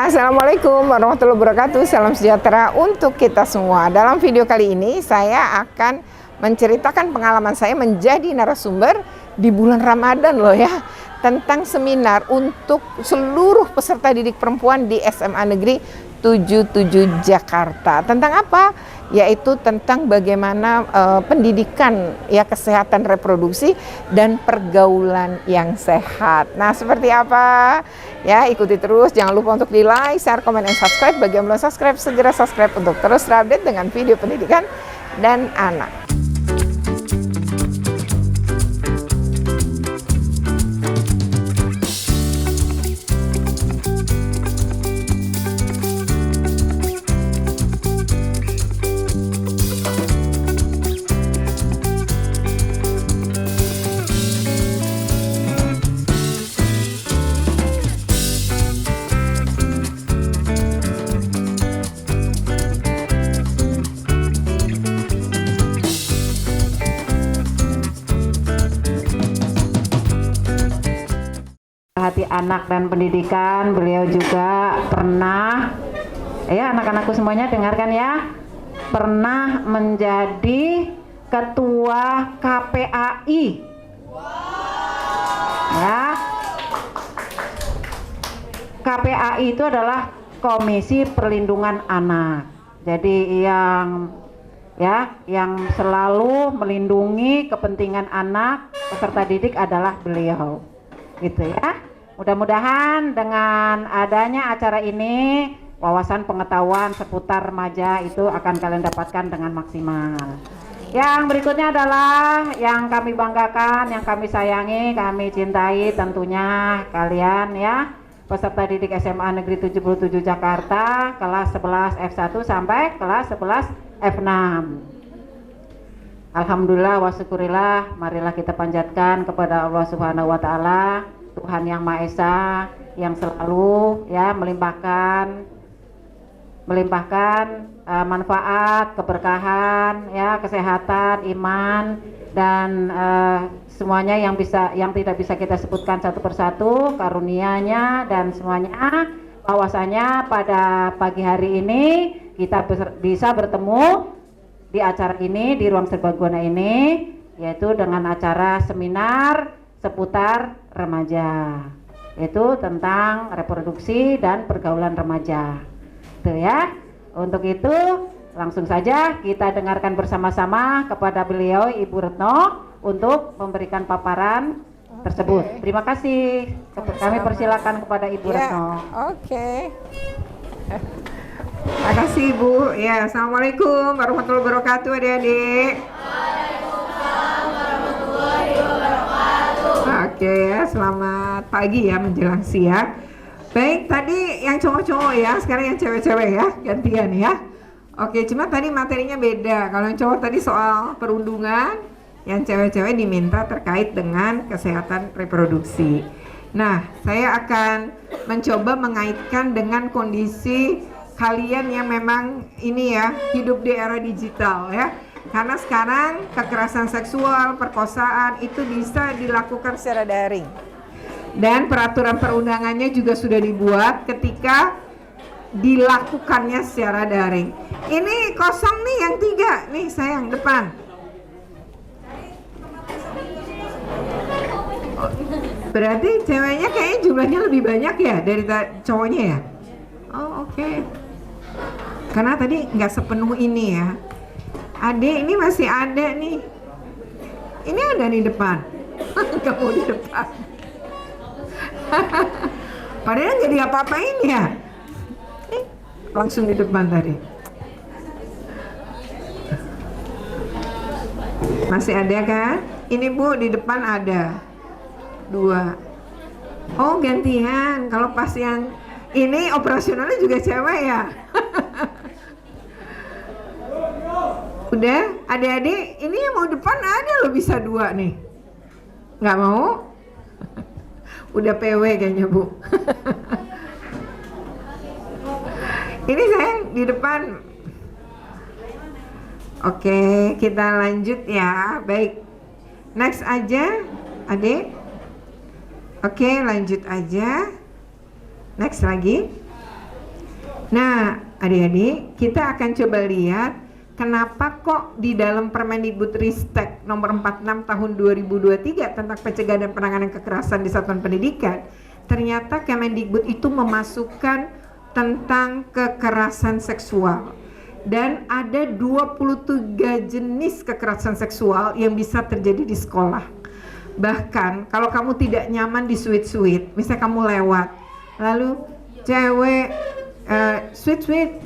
Assalamualaikum warahmatullahi wabarakatuh. Salam sejahtera untuk kita semua. Dalam video kali ini saya akan menceritakan pengalaman saya menjadi narasumber di bulan Ramadan loh ya, tentang seminar untuk seluruh peserta didik perempuan di SMA Negeri 77 Jakarta. Tentang apa? Yaitu tentang bagaimana pendidikan ya, kesehatan reproduksi dan pergaulan yang sehat. Nah, seperti apa? Ya, ikuti terus. Jangan lupa untuk di like, share, komen, dan subscribe. Bagi yang belum subscribe, segera subscribe untuk terus terupdate dengan video pendidikan dan anak. Hati anak dan pendidikan, beliau juga pernah, ya anak-anakku semuanya dengarkan ya, pernah menjadi ketua KPAI. Ya, KPAI itu adalah Komisi Perlindungan Anak. Jadi yang selalu melindungi kepentingan anak peserta didik adalah beliau, gitu ya. Mudah-mudahan dengan adanya acara ini, wawasan pengetahuan seputar remaja itu akan kalian dapatkan dengan maksimal. Yang berikutnya adalah yang kami banggakan, yang kami sayangi, kami cintai tentunya kalian ya, peserta didik SMA Negeri 77 Jakarta kelas 11 F1 sampai kelas 11 F6. Alhamdulillah wa syukurillah, marilah kita panjatkan kepada Allah Subhanahu wa taala, Tuhan yang Maha Esa, yang selalu ya melimpahkan manfaat, keberkahan, ya kesehatan, iman, dan semuanya yang tidak bisa kita sebutkan satu persatu, karunia-Nya dan semuanya. Bahwasanya pada pagi hari ini kita bisa bertemu di acara ini, di ruang serbaguna ini, yaitu dengan acara seminar seputar remaja, yaitu tentang reproduksi dan pergaulan remaja. Itu ya. Untuk itu langsung saja kita dengarkan bersama-sama kepada beliau Ibu Retno untuk memberikan paparan tersebut. Terima kasih. Kami persilakan kepada Ibu Retno. Oke. Terima kasih Ibu. Ya, Assalamualaikum warahmatullahi wabarakatuh adik-adik. Oke ya, selamat pagi ya menjelang siang. Baik, tadi yang cowok-cowok ya, sekarang yang cewek-cewek ya, gantian ya. Oke, cuma tadi materinya beda. Kalau yang cowok tadi soal perundungan, yang cewek-cewek diminta terkait dengan kesehatan reproduksi. Nah, saya akan mencoba mengaitkan dengan kondisi kalian yang memang ini ya, hidup di era digital ya. Karena sekarang kekerasan seksual, perkosaan itu bisa dilakukan secara daring. Dan peraturan perundangannya juga sudah dibuat ketika dilakukannya secara daring. Ini kosong nih yang 3, nih sayang depan. Berarti ceweknya kayaknya jumlahnya lebih banyak ya dari cowoknya ya? Oh oke. Karena tadi nggak sepenuh ini ya. Adik ini masih ada nih. Ini ada di depan. Nggak mau di depan. Padahal nggak diapa-apain ya. Langsung di depan tadi. Masih ada kan? Ini Bu di depan ada 2. Oh gantian. Kalau pas yang ini operasionalnya juga cewek ya. Udah, adik-adik, ini yang mau depan ada loh, bisa 2 nih. Nggak mau? Udah PW kayaknya Bu. Ini sayang di depan. Oke, kita lanjut ya. Baik, next aja adik. Oke, lanjut aja. Next lagi. Nah, adik-adik, kita akan coba lihat kenapa kok di dalam Permendikbudristek nomor 46 tahun 2023 tentang pencegahan dan penanganan kekerasan di satuan pendidikan, ternyata Kemendikbud itu memasukkan tentang kekerasan seksual. Dan ada 23 jenis kekerasan seksual yang bisa terjadi di sekolah. Bahkan kalau kamu tidak nyaman di sweet-sweet, misalnya kamu lewat, lalu cewek sweet-sweet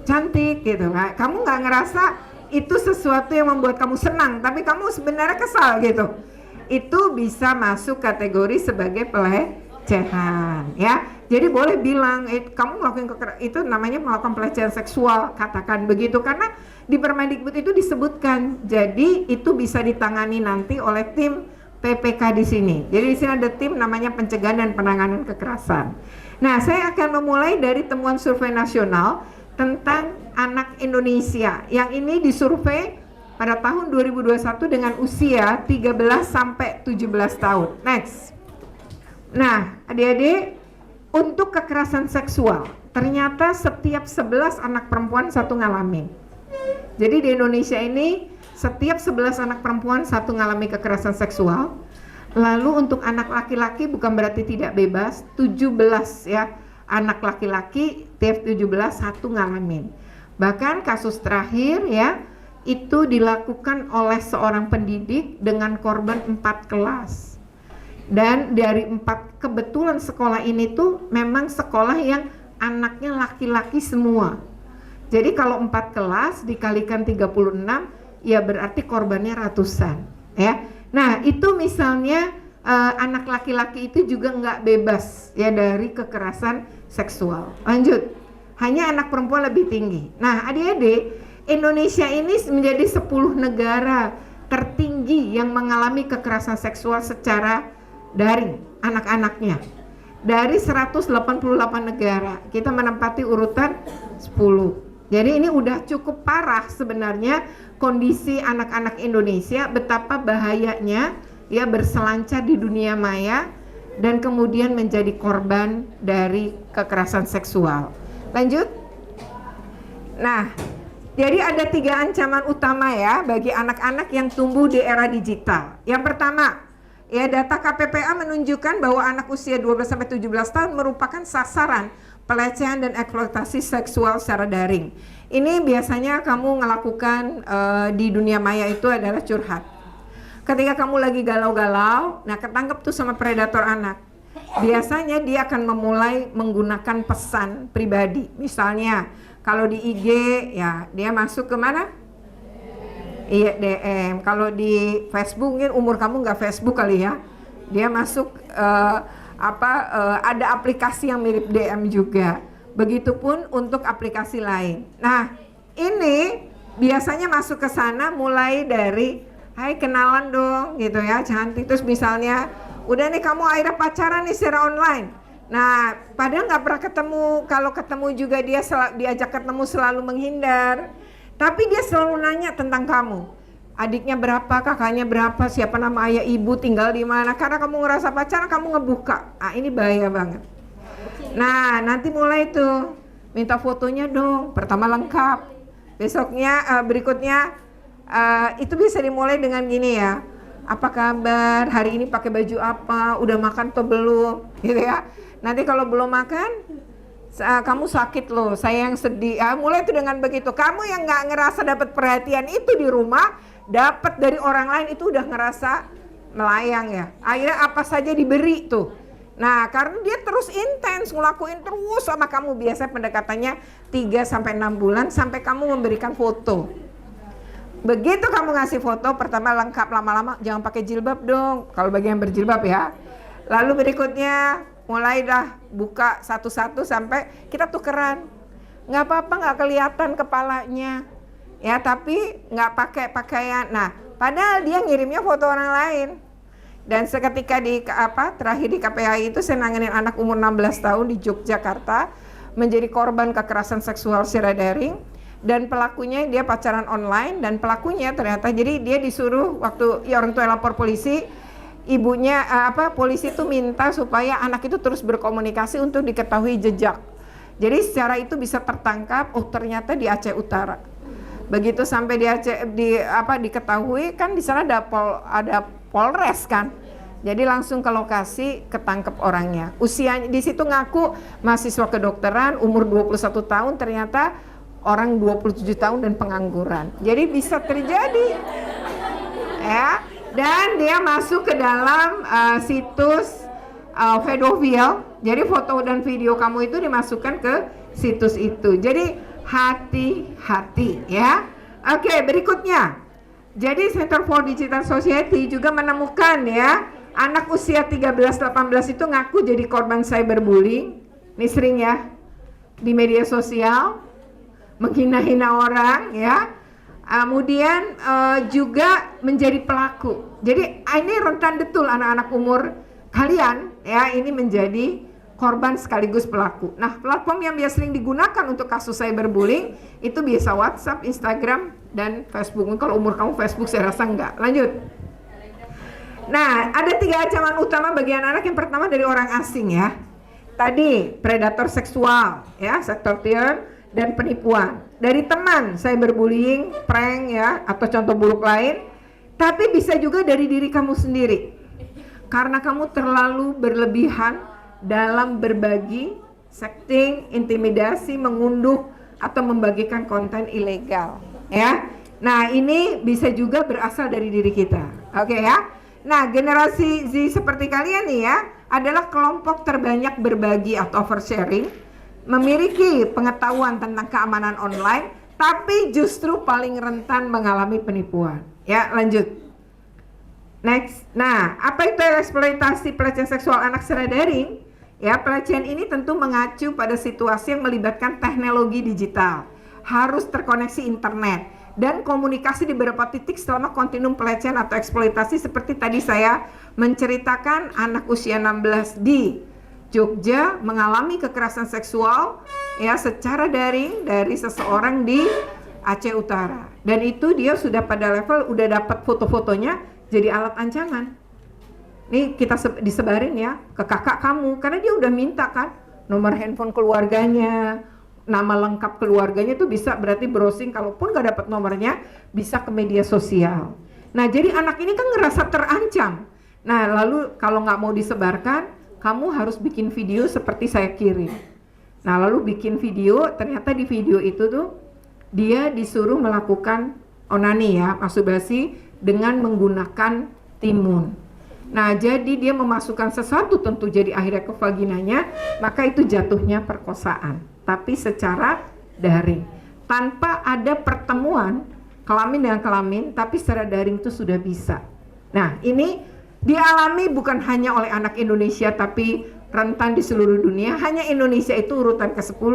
cantik gitu, kamu nggak ngerasa itu sesuatu yang membuat kamu senang, tapi kamu sebenarnya kesal gitu, itu bisa masuk kategori sebagai pelecehan ya. Jadi boleh bilang kamu melakukan itu namanya melakukan pelecehan seksual, katakan begitu, karena di Permendikbud itu disebutkan. Jadi itu bisa ditangani nanti oleh tim PPK di sini. Jadi di sini ada tim namanya pencegahan dan penanganan kekerasan. Nah, saya akan memulai dari temuan survei nasional tentang anak Indonesia. Yang ini disurvei pada tahun 2021 dengan usia 13 sampai 17 tahun. Next. Nah, adik-adik, untuk kekerasan seksual, ternyata setiap 11 anak perempuan satu ngalamin. Jadi di Indonesia ini setiap 11 anak perempuan satu ngalami kekerasan seksual. Lalu untuk anak laki-laki bukan berarti tidak bebas, 17 ya anak laki-laki tiap 17 satu ngalamin. Bahkan kasus terakhir ya itu dilakukan oleh seorang pendidik dengan korban 4 kelas. Dan dari 4 kebetulan sekolah ini tuh memang sekolah yang anaknya laki-laki semua. Jadi kalau 4 kelas dikalikan 36 ya berarti korbannya ratusan ya. Nah itu misalnya anak laki-laki itu juga nggak bebas ya dari kekerasan seksual. Lanjut, hanya anak perempuan lebih tinggi. Nah adik-adik, Indonesia ini menjadi 10 negara tertinggi yang mengalami kekerasan seksual secara daring anak-anaknya. Dari 188 negara kita menempati urutan 10. Jadi ini udah cukup parah sebenarnya kondisi anak-anak Indonesia, betapa bahayanya ya berselancar di dunia maya dan kemudian menjadi korban dari kekerasan seksual. Lanjut. Nah, jadi ada 3 ancaman utama ya bagi anak-anak yang tumbuh di era digital. Yang pertama, ya data KPPA menunjukkan bahwa anak usia 12-17 tahun merupakan sasaran pelecehan dan eksploitasi seksual secara daring. Ini biasanya kamu melakukan di dunia maya itu adalah curhat. Ketika kamu lagi galau-galau, nah ketangkep tuh sama predator anak. Biasanya dia akan memulai menggunakan pesan pribadi. Misalnya kalau di IG ya dia masuk ke mana? Iya DM. Kalau di Facebook mungkin umur kamu nggak Facebook kali ya. Dia masuk ada aplikasi yang mirip DM juga. Begitupun untuk aplikasi lain. Nah, ini biasanya masuk ke sana mulai dari hai kenalan dong gitu ya, cantik, terus misalnya udah nih kamu akhirnya pacaran nih secara online. Nah, padahal nggak pernah ketemu, kalau ketemu juga dia diajak ketemu selalu menghindar. Tapi dia selalu nanya tentang kamu. Adiknya berapa, kakaknya berapa, siapa nama ayah ibu, tinggal di mana. Karena kamu ngerasa pacaran, kamu ngebuka. Ah, ini bahaya banget. Nah, nanti mulai tuh minta fotonya dong. Pertama lengkap. Besoknya berikutnya itu bisa dimulai dengan gini ya. Apa kabar? Hari ini pakai baju apa? Udah makan atau belum? Gitu ya. Nanti kalau belum makan, kamu sakit loh, saya yang sedih. Mulai itu dengan begitu. Kamu yang nggak ngerasa dapat perhatian itu di rumah, dapat dari orang lain itu udah ngerasa melayang ya. Akhirnya apa saja diberi tuh. Nah, karena dia terus intens ngelakuin terus sama kamu, biasanya pendekatannya 3-6 bulan sampai kamu memberikan foto. Begitu kamu ngasih foto, pertama lengkap, lama-lama jangan pakai jilbab dong. Kalau bagi yang berjilbab ya. Lalu berikutnya mulai dah buka satu-satu sampai kita tukeran. Nggak apa-apa nggak kelihatan kepalanya ya, tapi nggak pakai pakaian. Nah padahal dia ngirimnya foto orang lain. Dan seketika terakhir di KPAI itu saya nanganin anak umur 16 tahun di Yogyakarta menjadi korban kekerasan seksual secara daring. Dan pelakunya dia pacaran online, dan pelakunya ternyata jadi dia disuruh waktu orang tua lapor polisi, ibunya polisi itu minta supaya anak itu terus berkomunikasi untuk diketahui jejak. Jadi secara itu bisa tertangkap, oh ternyata di Aceh Utara. Begitu sampai di Aceh diketahui kan di sana ada Polres kan. Jadi langsung ke lokasi, ketangkep orangnya. Usianya di situ ngaku mahasiswa kedokteran, umur 21 tahun, ternyata orang 27 tahun dan pengangguran. Jadi bisa terjadi. Ya, dan dia masuk ke dalam situs pedofil. Jadi foto dan video kamu itu dimasukkan ke situs itu. Jadi hati-hati ya. Oke, berikutnya. Jadi Center for Digital Society juga menemukan ya, anak usia 13-18 itu ngaku jadi korban cyberbullying. Ini sering ya di media sosial, menghina-hina orang ya. Kemudian juga menjadi pelaku. Jadi ini rentan betul anak-anak umur kalian ya, ini menjadi korban sekaligus pelaku. Nah, platform yang biasa sering digunakan untuk kasus cyberbullying itu biasa WhatsApp, Instagram, dan Facebook. Kalau umur kamu Facebook saya rasa enggak. Lanjut. Nah, ada 3 ancaman utama bagi anak-anak. Yang pertama dari orang asing ya. Tadi predator seksual ya, extortion dan penipuan. Dari teman cyberbullying, prank ya, atau contoh buruk lain. Tapi bisa juga dari diri kamu sendiri. Karena kamu terlalu berlebihan dalam berbagi, sexting, intimidasi, mengunduh atau membagikan konten ilegal ya. Nah, ini bisa juga berasal dari diri kita. Oke ya. Nah, generasi Z seperti kalian nih ya, adalah kelompok terbanyak berbagi atau oversharing, memiliki pengetahuan tentang keamanan online, tapi justru paling rentan mengalami penipuan. Ya, lanjut. Next. Nah, apa itu eksploitasi pelecehan seksual anak secara daring? Ya, pelecehan ini tentu mengacu pada situasi yang melibatkan teknologi digital, harus terkoneksi internet, dan komunikasi di beberapa titik selama kontinum pelecehan atau eksploitasi seperti tadi saya menceritakan anak usia 16 di Jogja mengalami kekerasan seksual ya secara daring dari seseorang di Aceh Utara, dan itu dia sudah pada level udah dapat foto-fotonya jadi alat ancaman. Nih kita disebarin ya ke kakak kamu, karena dia udah minta kan nomor handphone keluarganya, nama lengkap keluarganya, tuh bisa berarti browsing, kalaupun gak dapat nomornya bisa ke media sosial. Nah, jadi anak ini kan ngerasa terancam. Nah, lalu kalau nggak mau disebarkan, kamu harus bikin video seperti saya kirim. Nah, lalu bikin video, ternyata di video itu tuh dia disuruh melakukan onani ya, masturbasi dengan menggunakan timun. Nah, jadi dia memasukkan sesuatu tentu jadi akhirnya ke vaginanya, maka itu jatuhnya perkosaan, tapi secara daring, tanpa ada pertemuan kelamin dengan kelamin, tapi secara daring itu sudah bisa. Nah, ini dialami bukan hanya oleh anak Indonesia, tapi rentan di seluruh dunia. Hanya Indonesia itu urutan ke-10.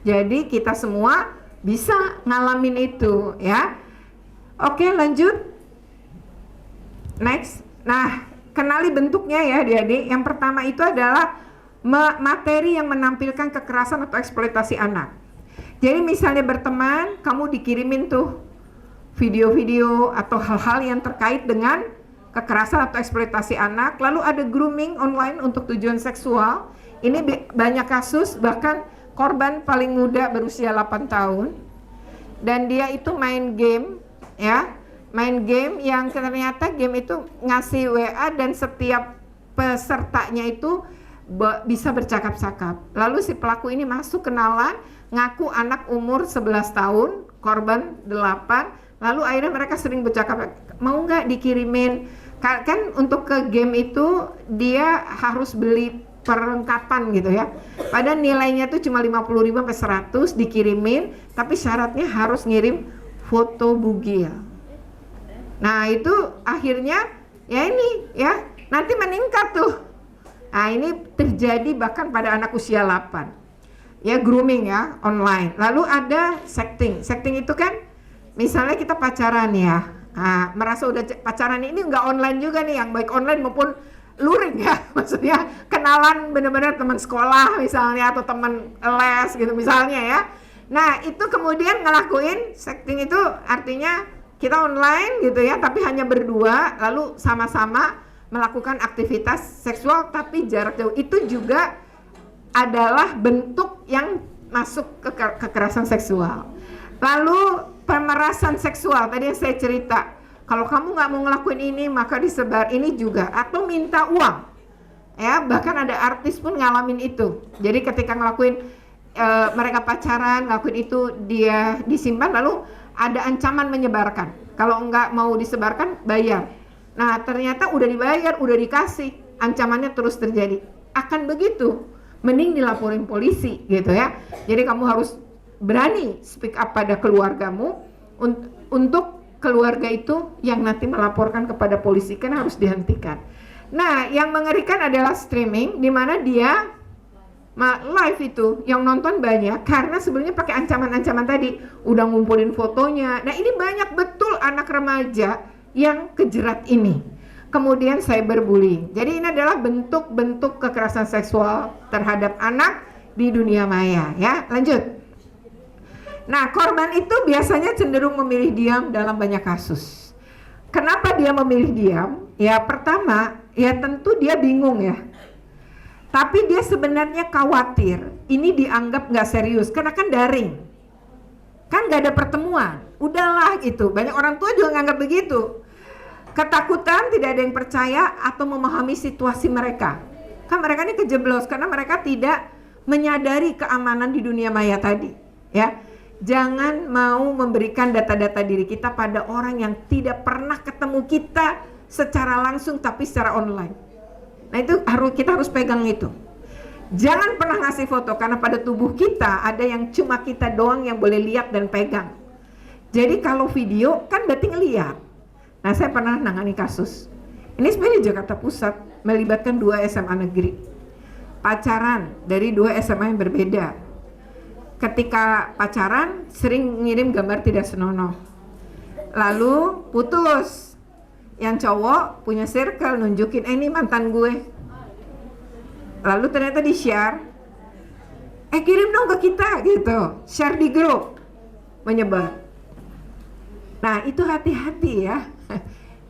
Jadi kita semua bisa ngalamin itu ya. Oke, lanjut. Next. Nah, kenali bentuknya ya adik-adik. Yang pertama itu adalah materi yang menampilkan kekerasan atau eksploitasi anak. Jadi misalnya berteman, kamu dikirimin tuh video-video atau hal-hal yang terkait dengan kekerasan atau eksploitasi anak. Lalu ada grooming online untuk tujuan seksual. Ini banyak kasus, bahkan korban paling muda berusia 8 tahun. Dan dia itu main game ya. Main game yang ternyata game itu ngasih WA dan setiap pesertanya itu bisa bercakap-cakap. Lalu si pelaku ini masuk kenalan, ngaku anak umur 11 tahun, korban 8. Lalu akhirnya mereka sering bercakap, mau nggak dikirimin? Kan untuk ke game itu dia harus beli perlengkapan gitu ya. Padahal nilainya tuh cuma 50.000 sampai 100 dikirimin, tapi syaratnya harus ngirim foto bugil. Nah, itu akhirnya ya ini ya nanti meningkat tuh. Nah, ini terjadi bahkan pada anak usia 8. Ya, grooming ya online. Lalu ada sexting. Sexting itu kan misalnya kita pacaran ya. Nah, merasa udah pacaran, ini nggak online juga nih, yang baik online maupun luring ya. Maksudnya kenalan benar-benar teman sekolah misalnya atau teman les gitu misalnya ya. Nah, itu kemudian ngelakuin sexting itu artinya kita online gitu ya, tapi hanya berdua, lalu sama-sama melakukan aktivitas seksual tapi jarak jauh. Itu juga adalah bentuk yang masuk ke kekerasan seksual. Lalu pemerasan seksual, tadi yang saya cerita, kalau kamu nggak mau ngelakuin ini maka disebar ini juga, atau minta uang. Ya, bahkan ada artis pun ngalamin itu. Jadi ketika ngelakuin mereka pacaran, ngelakuin itu, dia disimpan, lalu ada ancaman menyebarkan. Kalau nggak mau disebarkan, bayar. Nah, ternyata udah dibayar, udah dikasih, ancamannya terus terjadi. Akan begitu, mending dilaporin polisi gitu ya. Jadi kamu harus berani speak up pada keluargamu untuk keluarga itu yang nanti melaporkan kepada polisi, kan harus dihentikan. Nah, yang mengerikan adalah streaming, di mana dia live itu yang nonton banyak karena sebenarnya pakai ancaman-ancaman tadi, udah ngumpulin fotonya. Nah, ini banyak betul anak remaja yang kejerat ini. Kemudian cyberbullying. Jadi ini adalah bentuk-bentuk kekerasan seksual terhadap anak di dunia maya ya. Lanjut. Nah, korban itu biasanya cenderung memilih diam dalam banyak kasus. Kenapa dia memilih diam? Ya, pertama, ya tentu dia bingung ya. Tapi dia sebenarnya khawatir ini dianggap nggak serius karena kan daring, kan nggak ada pertemuan. Udahlah gitu. Banyak orang tua juga nganggap begitu. Ketakutan, tidak ada yang percaya atau memahami situasi mereka. Kan mereka ini kejeblos karena mereka tidak menyadari keamanan di dunia maya tadi. Ya, jangan mau memberikan data-data diri kita pada orang yang tidak pernah ketemu kita secara langsung tapi secara online. Nah, itu kita harus pegang itu. Jangan pernah ngasih foto karena pada tubuh kita ada yang cuma kita doang yang boleh lihat dan pegang. Jadi kalau video kan berarti ngeliat. Nah, saya pernah nangani kasus. Ini sebenarnya di Jakarta Pusat, melibatkan 2 SMA negeri. Pacaran dari 2 SMA yang berbeda. Ketika pacaran sering ngirim gambar tidak senonoh. Lalu putus. Yang cowok punya circle nunjukin, ini mantan gue. Lalu ternyata di share, kirim dong ke kita gitu, share di grup, menyebar. Nah, itu hati-hati ya.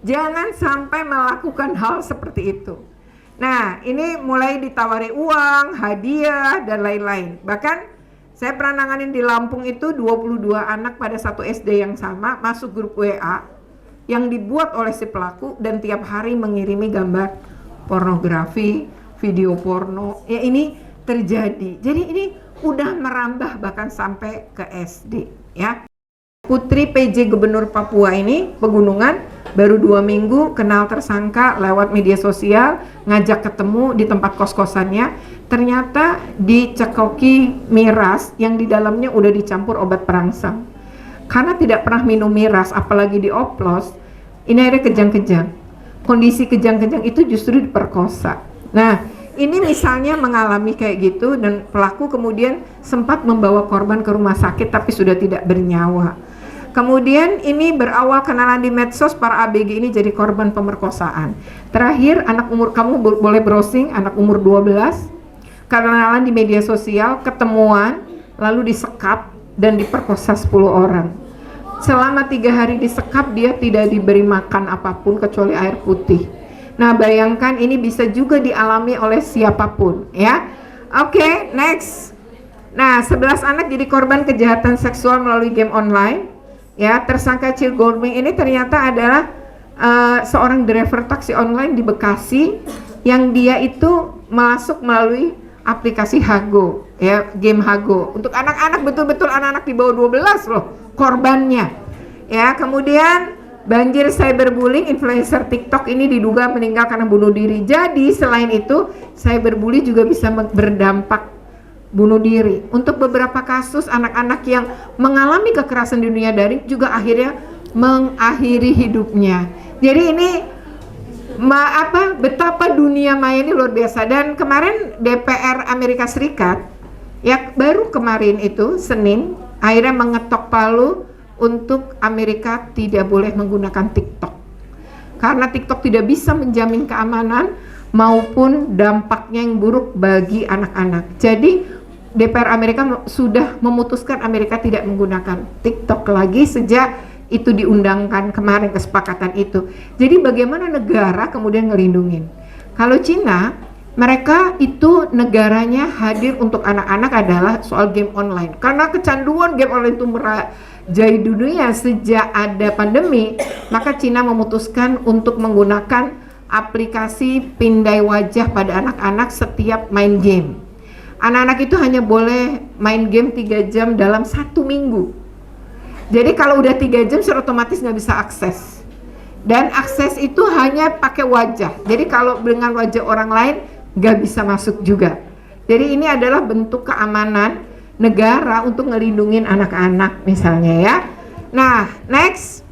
Jangan sampai melakukan hal seperti itu. Nah, ini mulai ditawari uang, hadiah, dan lain-lain. Bahkan saya pernah nanganin di Lampung itu 22 anak pada satu SD yang sama masuk grup WA yang dibuat oleh si pelaku dan tiap hari mengirimi gambar pornografi, video porno. Ya, ini terjadi. Jadi ini udah merambah bahkan sampai ke SD ya. Putri PJ Gubernur Papua ini Pegunungan baru 2 minggu kenal tersangka lewat media sosial, ngajak ketemu di tempat kos-kosannya. Ternyata dicekoki miras yang di dalamnya udah dicampur obat perangsang. Karena tidak pernah minum miras, apalagi dioplos, ini akhirnya kejang-kejang. Kondisi kejang-kejang itu justru diperkosa. Nah, ini misalnya mengalami kayak gitu dan pelaku kemudian sempat membawa korban ke rumah sakit tapi sudah tidak bernyawa. Kemudian ini berawal kenalan di medsos, para ABG ini jadi korban pemerkosaan. Terakhir, anak umur, kamu boleh browsing, anak umur 12, kenalan di media sosial, ketemuan, lalu disekap dan diperkosa 10 orang. Selama 3 hari disekap, dia tidak diberi makan apapun kecuali air putih. Nah, bayangkan ini bisa juga dialami oleh siapapun ya. Oke, next. Nah, 11 anak jadi korban kejahatan seksual melalui game online. Ya, tersangka Cil Goldming ini ternyata adalah seorang driver taksi online di Bekasi yang dia itu masuk melalui aplikasi Hago, ya, game Hago. Untuk anak-anak, betul-betul anak-anak di bawah 12 loh korbannya. Ya, kemudian banjir cyberbullying, influencer TikTok ini diduga meninggal karena bunuh diri. Jadi selain itu, cyberbullying juga bisa berdampak bunuh diri. Untuk beberapa kasus anak-anak yang mengalami kekerasan di dunia daring juga akhirnya mengakhiri hidupnya. Jadi ini betapa dunia maya ini luar biasa. Dan kemarin DPR Amerika Serikat ya baru kemarin itu Senin akhirnya mengetok palu untuk Amerika tidak boleh menggunakan TikTok karena TikTok tidak bisa menjamin keamanan maupun dampaknya yang buruk bagi anak-anak. Jadi DPR Amerika sudah memutuskan Amerika tidak menggunakan TikTok lagi sejak itu diundangkan kemarin, kesepakatan itu. Jadi bagaimana negara kemudian ngelindungin? Kalau Cina Mereka itu negaranya hadir untuk anak-anak adalah soal game online. Karena kecanduan game online itu merajai dunia sejak ada pandemi, maka Cina memutuskan untuk menggunakan aplikasi pindai wajah pada anak-anak setiap main game. Anak-anak itu hanya boleh main game 3 jam dalam 1 minggu. Jadi kalau udah 3 jam secara otomatis nggak bisa akses. Dan akses itu hanya pakai wajah. Jadi kalau dengan wajah orang lain nggak bisa masuk juga. Jadi ini adalah bentuk keamanan negara untuk ngelindungin anak-anak misalnya ya. Nah, next.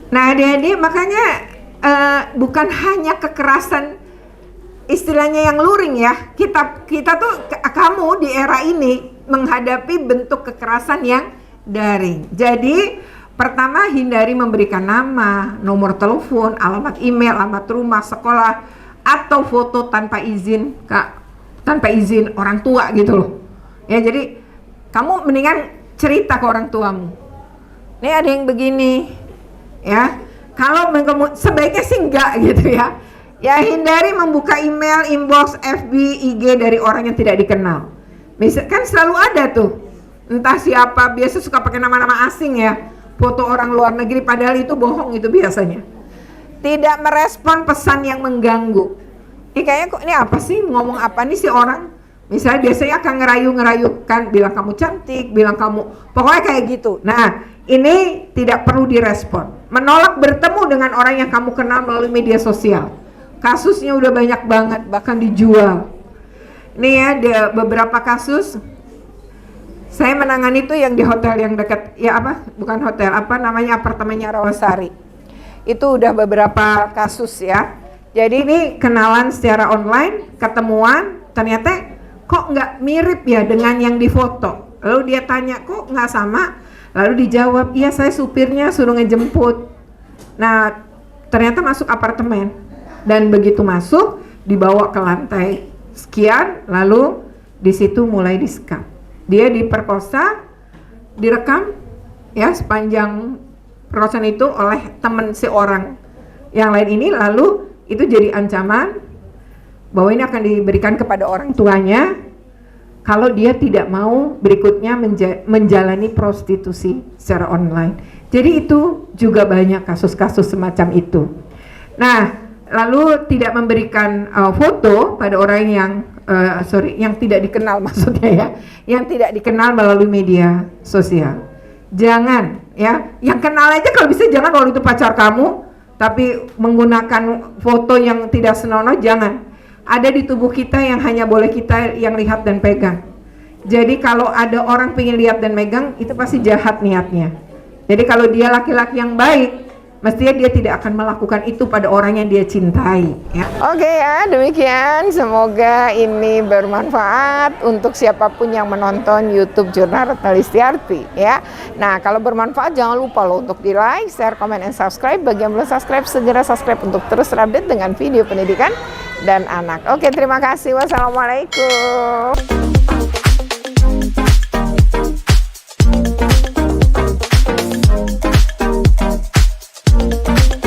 Nah, adik-adik makanya bukan hanya kekerasan istilahnya yang luring ya. Kita tuh kamu di era ini menghadapi bentuk kekerasan yang daring. Jadi pertama, hindari memberikan nama, nomor telepon, alamat email, alamat rumah, sekolah, atau foto tanpa izin orang tua gitu loh. Ya, jadi kamu mendingan cerita ke orang tuamu. Nih ada yang begini, ya. Kalau sebaiknya sih enggak gitu ya. Ya, hindari membuka email, inbox, FB, IG dari orang yang tidak dikenal. Kan selalu ada tuh, entah siapa, biasa suka pakai nama-nama asing ya. Foto orang luar negeri, padahal itu bohong itu biasanya. Tidak merespon pesan yang mengganggu. Ini kayaknya kok ini apa sih, ngomong apa nih si orang? Misalnya biasanya akan ngerayu-ngerayukan, bilang kamu cantik, bilang kamu, pokoknya kayak gitu. Nah, ini tidak perlu direspon. Menolak bertemu dengan orang yang kamu kenal melalui media sosial. Kasusnya udah banyak banget, bahkan dijual. Ini ya, ada beberapa kasus. Saya menangani itu yang di hotel yang dekat, ya apa? Bukan hotel, apa namanya, apartemennya Rawasari. Itu udah beberapa kasus ya. Jadi ini kenalan secara online, ketemuan, ternyata kok nggak mirip ya dengan yang difoto. Lalu dia tanya, kok nggak sama? Lalu dijawab, iya saya supirnya suruh ngejemput. Nah, ternyata masuk apartemen. Dan begitu masuk, dibawa ke lantai sekian, lalu di situ mulai disekap. Dia diperkosa, direkam ya sepanjang perkosaan itu oleh teman si orang yang lain ini, lalu itu jadi ancaman bahwa ini akan diberikan kepada orang tuanya kalau dia tidak mau berikutnya menjalani prostitusi secara online. Jadi itu juga banyak kasus-kasus semacam itu. Nah, lalu tidak memberikan foto pada orang yang yang tidak dikenal maksudnya ya, yang tidak dikenal melalui media sosial. Jangan ya, yang kenal aja kalau bisa jangan, kalau itu pacar kamu, tapi menggunakan foto yang tidak senonoh jangan. Ada di tubuh kita yang hanya boleh kita yang lihat dan pegang. Jadi kalau ada orang pengen lihat dan megang, itu pasti jahat niatnya. Jadi kalau dia laki-laki yang baik, mestinya dia tidak akan melakukan itu pada orang yang dia cintai ya. Oke ya, demikian, semoga ini bermanfaat untuk siapapun yang menonton YouTube Jurnal Retno Listiarti ya. Nah, kalau bermanfaat jangan lupa loh untuk di like, share, comment, and subscribe. Bagi yang belum subscribe, segera subscribe untuk terus terupdate dengan video pendidikan dan anak. Oke, terima kasih. Wassalamualaikum.